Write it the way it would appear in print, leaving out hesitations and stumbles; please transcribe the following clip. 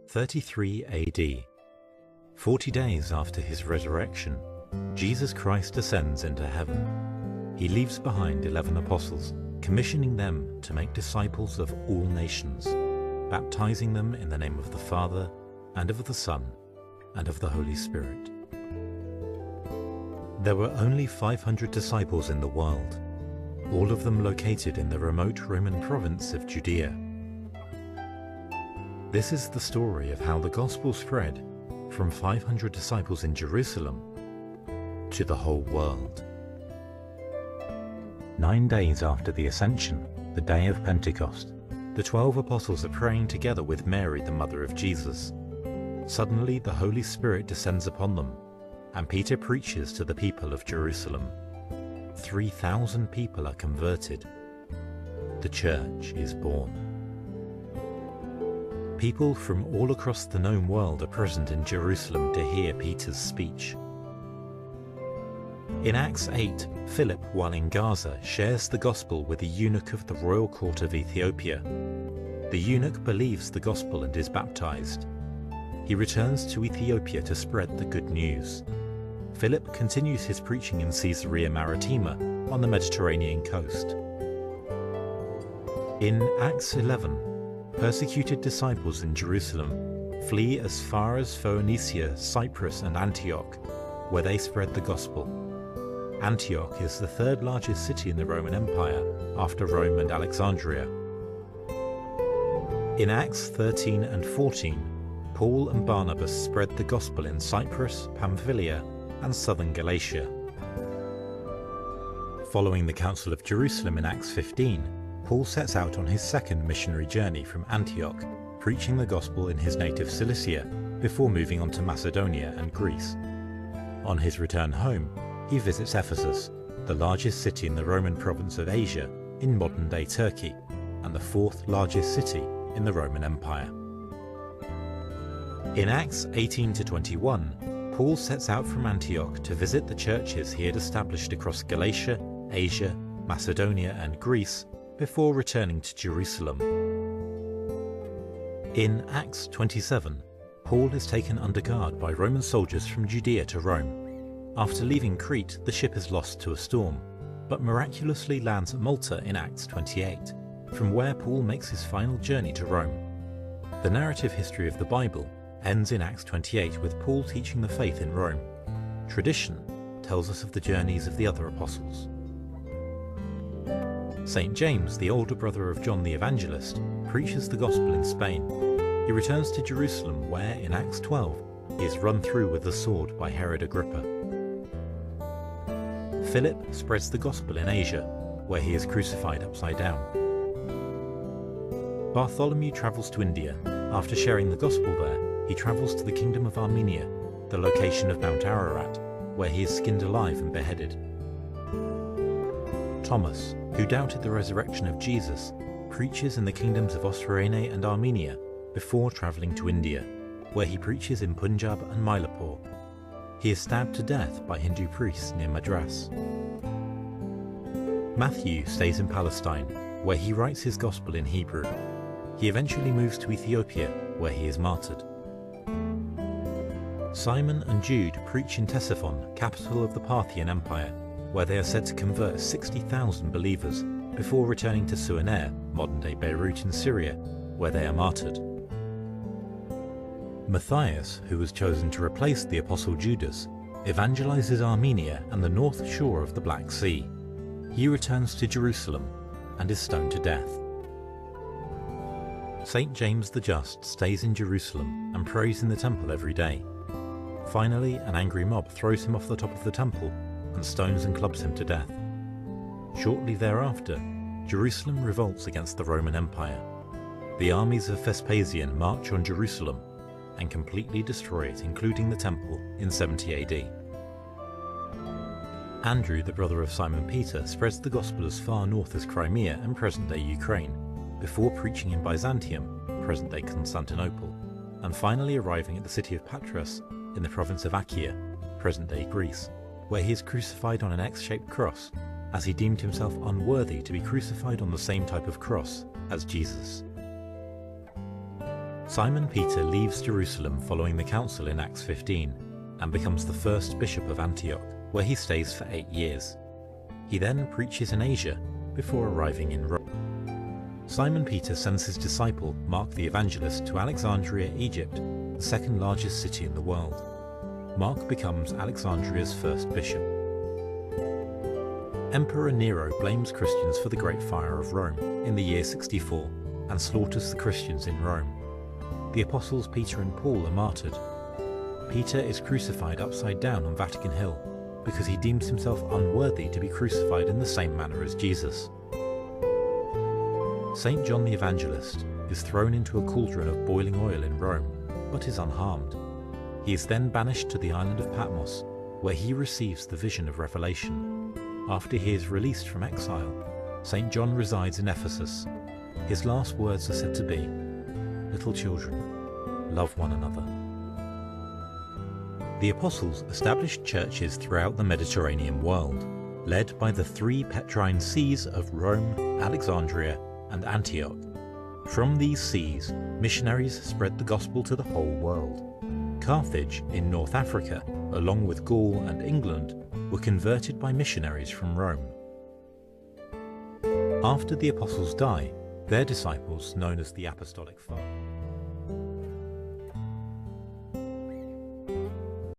33 AD. 40 days after his resurrection, Jesus Christ ascends into heaven. He leaves behind 11 apostles, commissioning them to make disciples of all nations, baptizing them in the name of the Father, and of the Son, and of the Holy Spirit. There were only 500 disciples in the world, all of them located in the remote Roman province of Judea. This is the story of how the gospel spread from 500 disciples in Jerusalem to the whole world. 9 days after the Ascension, the day of Pentecost, the 12 apostles are praying together with Mary, the mother of Jesus. Suddenly the Holy Spirit descends upon them, and Peter preaches to the people of Jerusalem. 3,000 people are converted. The church is born. People from all across the known world are present in Jerusalem to hear Peter's speech. In Acts 8, Philip, while in Gaza, shares the gospel with a eunuch of the royal court of Ethiopia. The eunuch believes the gospel and is baptized. He returns to Ethiopia to spread the good news. Philip continues his preaching in Caesarea Maritima on the Mediterranean coast. In Acts 11, persecuted disciples in Jerusalem flee as far as Phoenicia, Cyprus and Antioch, where they spread the gospel. Antioch is the third largest city in the Roman Empire after Rome and Alexandria. In Acts 13 and 14, Paul and Barnabas spread the gospel in Cyprus, Pamphylia and southern Galatia. Following the Council of Jerusalem in Acts 15, Paul sets out on his second missionary journey from Antioch, preaching the gospel in his native Cilicia before moving on to Macedonia and Greece. On his return home, he visits Ephesus, the largest city in the Roman province of Asia in modern-day Turkey, and the fourth largest city in the Roman Empire. In Acts 18 to 21, Paul sets out from Antioch to visit the churches he had established across Galatia, Asia, Macedonia and Greece before returning to Jerusalem. In Acts 27, Paul is taken under guard by Roman soldiers from Judea to Rome. After leaving Crete, the ship is lost to a storm, but miraculously lands at Malta in Acts 28, from where Paul makes his final journey to Rome. The narrative history of the Bible ends in Acts 28 with Paul teaching the faith in Rome. Tradition tells us of the journeys of the other apostles. St. James, the older brother of John the Evangelist, preaches the gospel in Spain. He returns to Jerusalem where, in Acts 12, he is run through with the sword by Herod Agrippa. Philip spreads the gospel in Asia, where he is crucified upside down. Bartholomew travels to India. After sharing the gospel there, he travels to the kingdom of Armenia, the location of Mount Ararat, where he is skinned alive and beheaded. Thomas, who doubted the resurrection of Jesus, preaches in the kingdoms of Osrhoene and Armenia before travelling to India, where he preaches in Punjab and Mylapore. He is stabbed to death by Hindu priests near Madras. Matthew stays in Palestine, where he writes his gospel in Hebrew. He eventually moves to Ethiopia, where he is martyred. Simon and Jude preach in Ctesiphon, capital of the Parthian Empire, where they are said to convert 60,000 believers before returning to Suaner, modern-day Beirut in Syria, where they are martyred. Matthias, who was chosen to replace the apostle Judas, evangelizes Armenia and the north shore of the Black Sea. He returns to Jerusalem and is stoned to death. St. James the Just stays in Jerusalem and prays in the temple every day. Finally, an angry mob throws him off the top of the temple and stones and clubs him to death. Shortly thereafter, Jerusalem revolts against the Roman Empire. The armies of Vespasian march on Jerusalem and completely destroy it, including the temple, in 70 AD. Andrew, the brother of Simon Peter, spreads the gospel as far north as Crimea and present-day Ukraine, before preaching in Byzantium, present-day Constantinople, and finally arriving at the city of Patras in the province of Achaia, present-day Greece, where he is crucified on an X-shaped cross, as he deemed himself unworthy to be crucified on the same type of cross as Jesus. Simon Peter leaves Jerusalem following the council in Acts 15 and becomes the first bishop of Antioch, where he stays for 8 years. He then preaches in Asia before arriving in Rome. Simon Peter sends his disciple, Mark the Evangelist, to Alexandria, Egypt, the second largest city in the world. Mark becomes Alexandria's first bishop. Emperor Nero blames Christians for the Great Fire of Rome in the year 64 and slaughters the Christians in Rome. The apostles Peter and Paul are martyred. Peter is crucified upside down on Vatican Hill because he deems himself unworthy to be crucified in the same manner as Jesus. Saint John the Evangelist is thrown into a cauldron of boiling oil in Rome, but is unharmed. He is then banished to the island of Patmos, where he receives the vision of Revelation. After he is released from exile, Saint John resides in Ephesus. His last words are said to be, "Little children, love one another." The apostles established churches throughout the Mediterranean world, led by the 3 Petrine sees of Rome, Alexandria, and Antioch. From these sees, missionaries spread the gospel to the whole world. Carthage in North Africa, along with Gaul and England, were converted by missionaries from Rome. After the apostles die, their disciples, known as the Apostolic Fathers,